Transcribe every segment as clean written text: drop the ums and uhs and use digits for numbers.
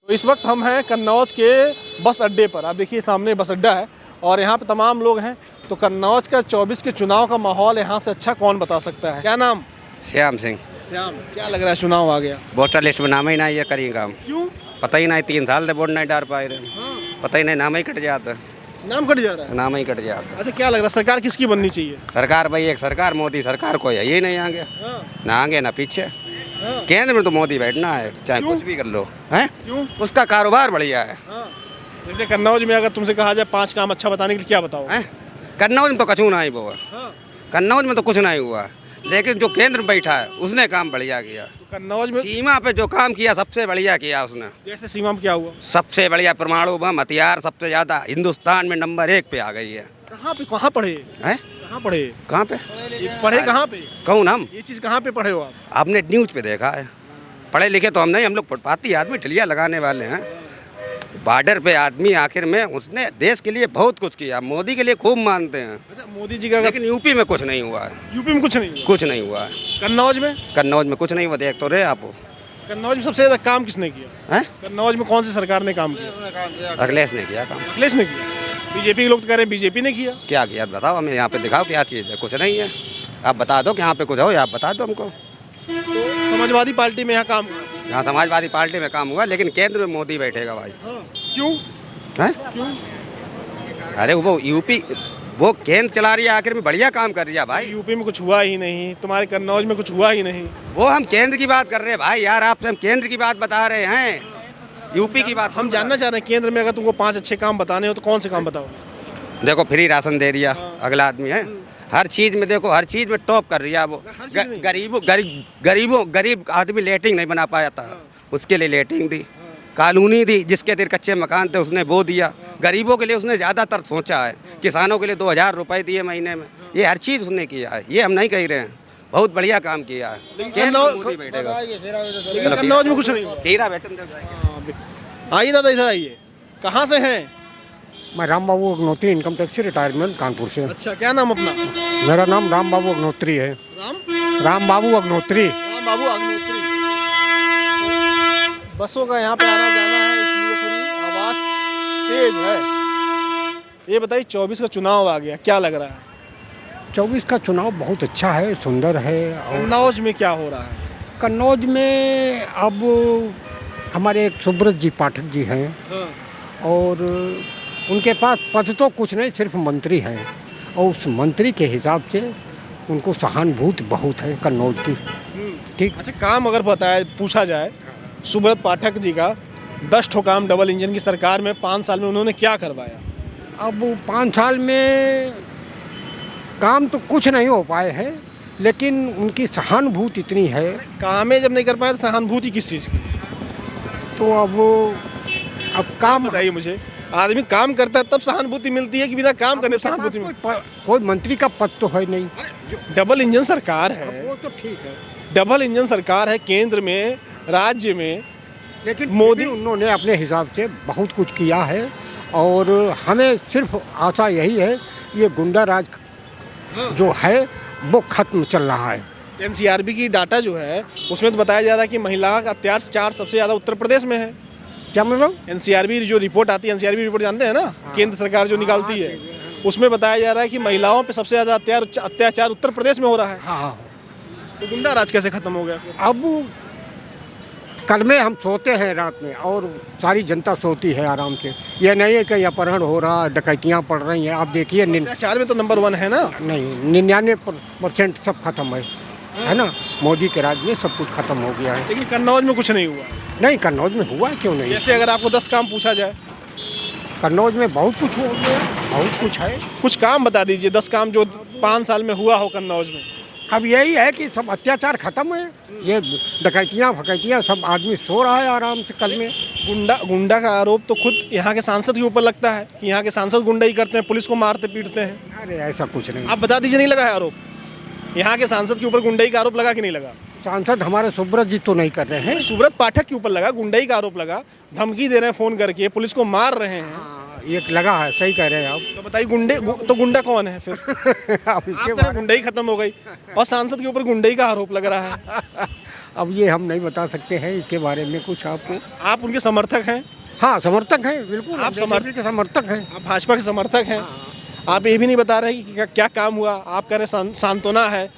तो इस वक्त हम हैं कन्नौज के बस अड्डे पर। आप देखिए सामने बस अड्डा है और यहाँ पे तमाम लोग हैं। तो कन्नौज का 24 के चुनाव का माहौल यहाँ से अच्छा कौन बता सकता है? क्या नाम? श्याम सिंह। श्याम, क्या लग रहा है चुनाव आ गया? वोटर लिस्ट में नाम ही नहीं ये करेंगे काम। क्यों? पता ही नहीं, 3 साल से वोट नहीं डाल पाए रहे। पता ही नहीं, नाम ही कट जाता। नाम कट जा रहा है? नाम ही कट जाता। अच्छा, क्या लग रहा है सरकार किसकी बननी चाहिए? सरकार भाई एक सरकार मोदी सरकार कोई है ये नहीं आगे, ना आगे ना पीछे। केंद्र में तो मोदी बैठना है, चाहे कुछ भी कर लो है। क्यों? उसका कारोबार बढ़िया है। जैसे कन्नौज में अगर तुमसे कहा जाए 5 काम अच्छा बताने के लिए क्या बताओ? कन्नौज में तो कछू नहीं हुआ। कन्नौज में तो कुछ नहीं हुआ, लेकिन जो केंद्र में बैठा है उसने काम बढ़िया किया। तो कन्नौज में सीमा पे जो काम किया सबसे बढ़िया किया उसने। जैसे सीमा में क्या हुआ? सबसे बढ़िया परमाणु बम हथियार सबसे ज्यादा हिंदुस्तान में नंबर 1 पे आ गई है। कहाँ पढ़े हैं? कहाँ पढ़े? कहाँ पे पढ़े कहाँ पे? कौन हम? ये चीज़ कहाँ पे पढ़े हो आप? आपने न्यूज़ पे देखा है। पढ़े लिखे तो हम नहीं, हम लोग फुटपाती आदमी ठिलिया लगाने वाले हैं। बॉर्डर पे आदमी आखिर में उसने देश के लिए बहुत कुछ किया, मोदी के लिए खूब मानते हैं। अच्छा, मोदी जी का लेकिन यूपी में कुछ नहीं हुआ है। यूपी में कुछ नहीं हुआ? कुछ नहीं हुआ है। कन्नौज में? कन्नौज में कुछ नहीं हुआ, देख तो रहे आप। कन्नौज में सबसे ज्यादा काम किसने किया हैं? कन्नौज में कौन सी सरकार ने काम किया? अखिलेश ने किया काम। अखिलेश ने किया? बीजेपी के लोग तो कह रहे हैं बीजेपी ने किया। क्या किया बताओ हमें, यहाँ पे दिखाओ क्या चीज़ है। कुछ नहीं है, आप बता दो कि यहाँ पे कुछ हो, आप बता दो हमको। तो समाजवादी पार्टी में यहाँ काम हुआ? यहाँ समाजवादी पार्टी में काम हुआ, लेकिन केंद्र में मोदी बैठेगा भाई। क्यों? हैं? क्यों? अरे वो यूपी वो केंद्र चला रही है, आखिर में बढ़िया काम कर रही है भाई। यूपी में कुछ हुआ ही नहीं, तुम्हारे कन्नौज में कुछ हुआ ही नहीं। वो हम केंद्र की बात कर रहे हैं भाई यार, आपसे हम केंद्र की बात बता रहे हैं, यूपी की बात हम जानना चाह रहे हैं केंद्र में अगर तुमको 5 अच्छे काम बताने हो तो कौन से काम बताओ? देखो फ्री राशन दे दिया, अगला आदमी है हर चीज़ में, देखो हर चीज़ में टॉप कर रही है वो। गरीब आदमी लेटरिंग नहीं बना पाया था, उसके लिए लेटरिंग दी। कॉलोनी दी, जिसके देर कच्चे मकान थे उसने वो दिया। गरीबों के लिए उसने ज़्यादातर सोचा है। किसानों के लिए 2000 रुपये दिए महीने में, ये हर चीज़ उसने किया है, ये हम नहीं कह रहे हैं। बहुत बढ़िया काम किया है। कन्नौज में कुछ नहीं हुआ। हीरा वेतन दे। आइए दादा, इधर आइए। कहाँ से हैं? मैं Ram Babu Agnihotri, income tax retirement Kanpur से। अच्छा, क्या नाम अपना? मेरा नाम राम बाबू अग्नोत्री है। राम बाबू अग्नोत्री। राम बाबू अग्नोत्री। बसों का यहाँ पे आना जाना है, इसलिए थोड़ी आवाज़ तेज है। ये बताइए 24 का चुनाव आ गया, क्या लग रहा है? 24 का चुनाव बहुत अच्छा है, सुंदर है। और कन्नौज में क्या हो रहा है? कन्नौज में अब हमारे एक सुब्रत जी पाठक जी हैं, और उनके पास पद तो कुछ नहीं, सिर्फ मंत्री हैं, और उस मंत्री के हिसाब से उनको सहानुभूति बहुत है कन्नौज की। ठीक। अच्छा, काम अगर बताया पूछा जाए, सुब्रत पाठक जी का 10 ठो काम डबल इंजन की सरकार में 5 साल में उन्होंने क्या करवाया? अब 5 साल में काम तो कुछ नहीं हो पाए हैं, लेकिन उनकी सहानुभूति इतनी है। कामें जब नहीं कर पाए तो सहानुभूति किस चीज़ की? तो अब काम बताइए मुझे, आदमी काम करता है तब सहानुभूति मिलती है कि बिना काम करने सहानुभूति मिलती है? कोई मंत्री का पद तो है नहीं। डबल इंजन सरकार है, वो तो ठीक है, डबल इंजन सरकार है केंद्र में, राज्य में, लेकिन मोदी उन्होंने अपने हिसाब से बहुत कुछ किया है। और हमें सिर्फ आशा यही है, ये गुंडा राज जो है वो खत्म चल रहा है। एनसीआरबी की डाटा जो है उसमें तो बताया जा रहा है कि महिला का अत्याचार सबसे ज़्यादा उत्तर प्रदेश में है। क्या मतलब? एनसीआरबी जो रिपोर्ट आती है, एनसीआरबी रिपोर्ट जानते हैं ना, केंद्र सरकार जो निकालती है, उसमें बताया जा रहा है कि महिलाओं पे सबसे ज़्यादा अत्याचार उत्तर प्रदेश में हो रहा है। हाँ। तो गुंडा राज कैसे खत्म हो गया फिर? अब कल में हम सोते हैं रात में, और सारी जनता सोती है आराम से। ये नहीं है कि अपहरण हो रहा है, डकैतियाँ पड़ रही हैं। आप देखिए अत्याचार में तो नंबर 1 है ना। नहीं, 99% सब खत्म है ना। मोदी के राज में सब कुछ खत्म हो गया है। लेकिन कन्नौज में कुछ नहीं हुआ। नहीं, कन्नौज में हुआ क्यों नहीं? जैसे अगर आपको 10 काम पूछा जाए? कन्नौज में बहुत कुछ हो गया, बहुत कुछ है। कुछ काम बता दीजिए, 10 काम जो 5 साल में हुआ हो कन्नौज में। अब यही है कि सब अत्याचार खत्म है, ये डकैतियाँ फकैतियाँ सब आदमी सो रहा है आराम से। कल में गुंडा का आरोप तो खुद यहाँ के सांसद के ऊपर लगता है कि यहाँ के सांसद गुंडा ही करते हैं, पुलिस को मारते पीटते हैं। अरे ऐसा कुछ नहीं। आप बता दीजिए, नहीं लगा है आरोप? यहाँ के सांसद के ऊपर गुंडाई का आरोप लगा कि नहीं लगा? सांसद हमारे सुब्रत जी तो नहीं कर रहे हैं। सुब्रत पाठक के ऊपर लगा, गुंडाई का आरोप लगा, धमकी दे रहे हैं फ़ोन करके, पुलिस को मार रहे हैं। ये लगा है, सही कह रहे हैं आप। तो बताइए तो गुंडा कौन है फिर? अब इसके बाद गुंडाई खत्म हो गई और सांसद के ऊपर गुंडाई का आरोप लग रहा है। अब ये हम नहीं बता सकते हैं इसके बारे में कुछ आपको। आप उनके समर्थक हैं? हाँ, समर्थक हैं, बिल्कुल। आप बीजेपी के समर्थक हैं। आप भाजपा के समर्थक हैं। आप ये भी नहीं बता रहे कि क्या काम हुआ। आप कह रहे सांत्वना है,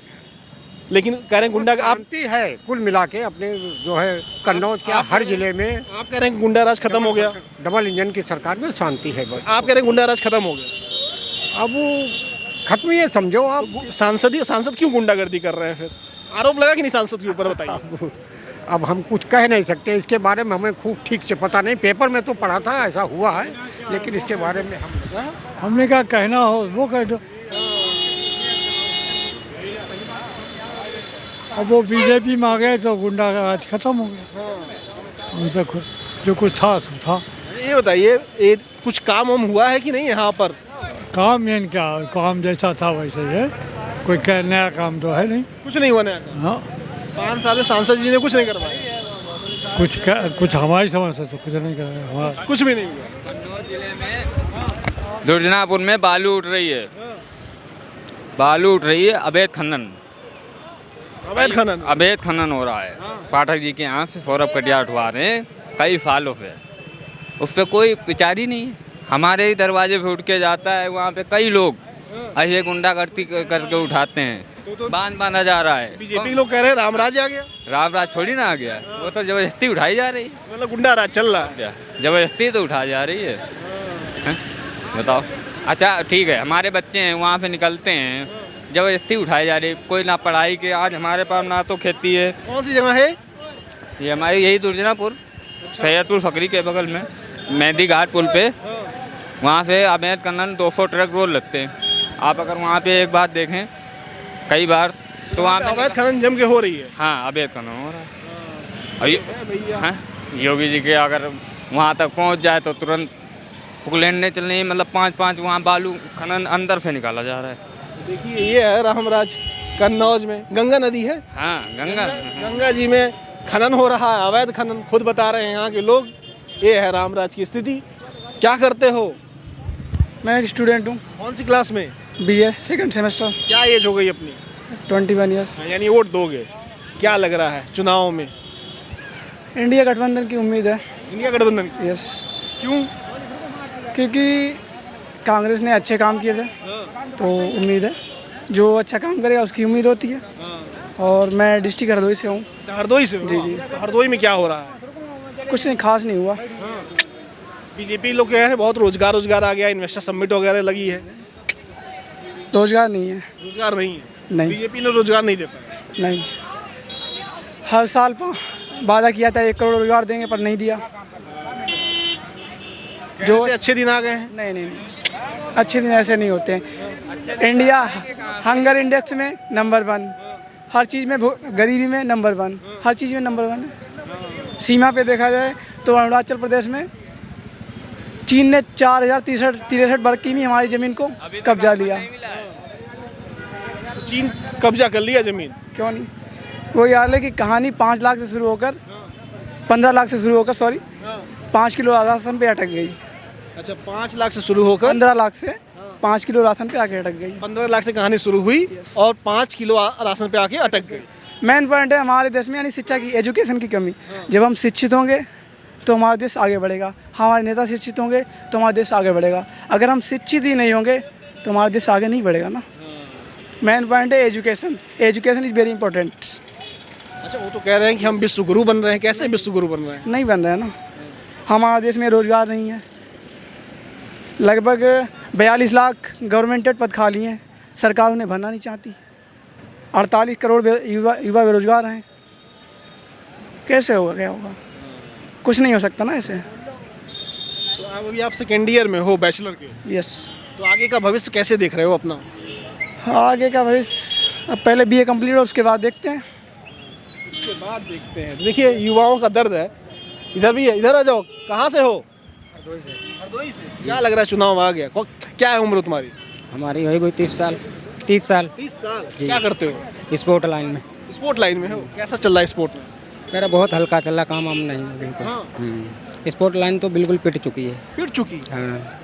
लेकिन कह रहे हैं गुंडा। आप शांति है कुल मिला के अपने जो है कन्नौज के हर जिले में। आप कह रहे हैं गुंडा राज खत्म हो गया। डबल इंजन की सरकार में शांति है बस। आप कह रहे हैं गुंडा राज खत्म हो गया। अब वो खत्म ही है समझो आप। सांसद क्यों गुंडागर्दी कर रहे हैं फिर? आरोप लगा कि नहीं सांसद के ऊपर, बताइए। अब हम कुछ कह नहीं सकते इसके बारे में, हमें खूब ठीक से पता नहीं। पेपर में तो पढ़ा था ऐसा हुआ है, लेकिन इसके बारे में हमने क्या कहना हो वो कह दो। अब वो बीजेपी में आ गए तो गुंडा का राज खत्म हो गया। उन पे जो कुछ था सब था। ये बताइए, ये कुछ काम वाम हुआ है कि नहीं यहाँ पर? काम यानी क्या, काम जैसा था वैसे ही है, कोई नया काम तो है नहीं। कुछ नहीं हुआ नया। हाँ, 5 साल में सांसद जी ने कुछ नहीं करवाया। कुछ हमारी समझ से तो कुछ नहीं कर रहे हमारा। कुछ भी नहीं हुआ। दुर्जनापुर में बालू उठ रही है, बालू उठ रही है। अवैध खनन हो रहा है। पाठक जी के यहाँ से सौरभ कटिया उठवा रहे हैं कई सालों से, उस पर कोई विचार ही नहीं है। हमारे ही दरवाजे पे उठ के जाता है, वहाँ पे कई लोग ऐसे गुंडागर्दी करके उठाते हैं। बांधा जा रहा है। बीजेपी के लोग कह रहे हैं रामराज आ गया। रामराज थोड़ी ना आ गया, वो तो जबरदस्ती उठाई जा रही है। मतलब गुंडा राज चल रहा है। जबरदस्ती तो उठाई जा रही है। हैं? बताओ। अच्छा ठीक है, हमारे बच्चे हैं वहाँ से निकलते हैं, जबरदस्ती उठाई जा रही है। कोई ना पढ़ाई के, आज हमारे पास ना तो खेती है। कौन सी जगह है ये? हमारी यही दुर्जनापुर, सैयदपुर फकरी के बगल में मेहंदी घाट पुल पे। वहाँ से अवैध खनन 200 ट्रक रोज लगते हैं। आप अगर वहाँ पे एक बात देखें कई बार तो वहाँ पे अवैध खनन जम के हो रही है। हाँ, अवैध खनन हो रहा है। हाँ, योगी जी के अगर वहाँ तक पहुँच जाए तो तुरंत पुकलेंडे चलने, मतलब 5-5 वहाँ बालू खनन अंदर से निकाला जा रहा है। देखिए, ये है रामराज। कन्नौज में गंगा नदी है। हाँ, गंगा जी में खनन हो रहा है, अवैध खनन। खुद बता रहे हैं यहाँ के लोग। ये है रामराज की स्थिति। क्या करते हो? मैं एक स्टूडेंट हूँ। कौन सी क्लास में? BA second semester. क्या एज हो गई अपनी? 21 ईयर। यानी वोट दोगे? क्या लग रहा है चुनाव में? इंडिया गठबंधन की उम्मीद है। इंडिया गठबंधन की? यस। क्यों? क्योंकि कांग्रेस ने अच्छे काम किए थे, तो उम्मीद है जो अच्छा काम करेगा उसकी उम्मीद होती है। और मैं डिस्ट्रिक्ट हरदोई से हूँ। हरदोई से? जी जी। तो हरदोई में क्या हो रहा है? कुछ नहीं खास नहीं हुआ। बीजेपी लोग कह रहे हैं बहुत रोजगार आ गया, इन्वेस्टर समिट वगैरह लगी है। रोजगार नहीं है। रोजगार नहीं है? नहीं। बीजेपी ने रोजगार नहीं दे पाया। नहीं, हर साल वादा किया था 1 करोड़ रोजगार देंगे, पर नहीं दिया। जो अच्छे दिन आ गए हैं। नहीं, अच्छे दिन ऐसे नहीं होते हैं। इंडिया हंगर इंडेक्स में नंबर 1, हर चीज़ में, गरीबी में नंबर 1, हर चीज़ में नंबर 1 है। सीमा पे देखा जाए तो अरुणाचल प्रदेश में चीन ने 4063 वर्ग की हमारी ज़मीन को कब्जा लिया। तो चीन कब्जा कर लिया ज़मीन? क्यों नहीं? वही हाल है कि कहानी 5 लाख से शुरू होकर 15 लाख से शुरू होकर 5 किलो राशन पे अटक गई। अच्छा, 5 लाख से शुरू होकर 15 लाख से 5 किलो राशन पे आके अटक गई। 15 लाख से कहानी शुरू हुई और 5 किलो राशन पे आके अटक गई। मेन पॉइंट है हमारे देश में, यानी शिक्षा की, एजुकेशन की कमी। जब हम शिक्षित होंगे तो हमारा देश आगे बढ़ेगा। हमारे नेता शिक्षित होंगे तो हमारा देश आगे बढ़ेगा। अगर हम शिक्षित ही नहीं होंगे तो हमारा देश आगे नहीं बढ़ेगा ना। मेन पॉइंट है education. Education is very important. अच्छा, वो तो कह रहे हैं कि हम विश्व गुरु बन रहे हैं। कैसे विश्व गुरु बन रहे हैं? नहीं बन रहे हैं ना। हमारे देश में रोजगार नहीं है। लगभग 42 लाख गवर्नमेंटेड पद खाली हैं, सरकार उन्हें भरना नहीं चाहती। 48 करोड़ युवा बेरोजगार हैं। कैसे होगा, क्या होगा? कुछ नहीं हो सकता ना ऐसे। तो अभी आप सेकेंड ईयर में हो, बैचलर के। यस। तो आगे का भविष्य कैसे देख रहे हो अपना? आगे का भविष्य अब पहले BA कंप्लीट हो, उसके बाद देखते हैं। उसके बाद देखते हैं। देखिए, युवाओं का दर्द है। इधर भी है, इधर आ जाओ। कहाँ से हो? हरदोई से। क्या लग रहा है चुनाव आ गया? क्या है उम्र तुम्हारी? हमारी वही कोई 30 साल। 30 साल। 30 साल। क्या करते हो? स्पोर्ट लाइन में। स्पोर्ट लाइन में हो? कैसा चल रहा है स्पोर्ट में? मेरा बहुत हल्का चल रहा, काम हम नहीं बिल्कुल। हाँ। स्पोर्ट लाइन तो बिल्कुल पिट चुकी है। पिट चुकी? हाँ,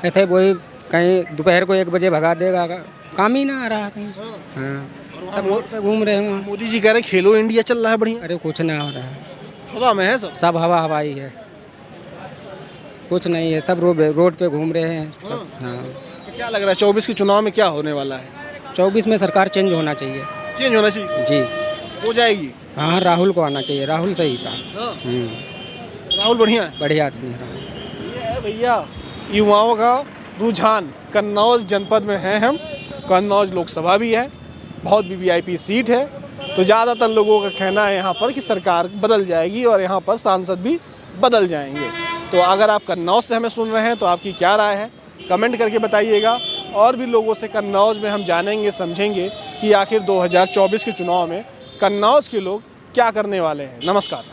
ऐसे वही कहीं दोपहर को 1 बजे भगा देगा, काम ही ना आ रहा कहीं से। हाँ। सब रोड पे घूम रहे हैं वहाँ। मोदी जी कह रहे हैं खेलो इंडिया चल रहा है बढ़िया, अरे कुछ नहीं हो रहा है, हवा में है सब। सब हवा हवाई है, कुछ नहीं है, सब रोड पे घूम रहे हैं सब। हाँ, तो क्या लग रहा है 24 के चुनाव में क्या होने वाला है? 24 में सरकार चेंज होना चाहिए। चेंज होना चाहिए, जी हो जाएगी। हाँ, राहुल को आना चाहिए, राहुल सही था। राहुल बढ़िया है। बढ़िया आदमी है राहुल। ये है भैया युवाओं का रुझान। कन्नौज जनपद में हैं हम, कन्नौज लोकसभा भी है, बहुत वीवीआईपी सीट है, तो ज़्यादातर लोगों का कहना है यहाँ पर कि सरकार बदल जाएगी और यहाँ पर सांसद भी बदल जाएंगे। तो अगर आप कन्नौज से हमें सुन रहे हैं तो आपकी क्या राय है, कमेंट करके बताइएगा। और भी लोगों से कन्नौज में हम जानेंगे, समझेंगे कि आखिर 2024 के चुनाव में कन्नौज के लोग क्या करने वाले हैं। नमस्कार।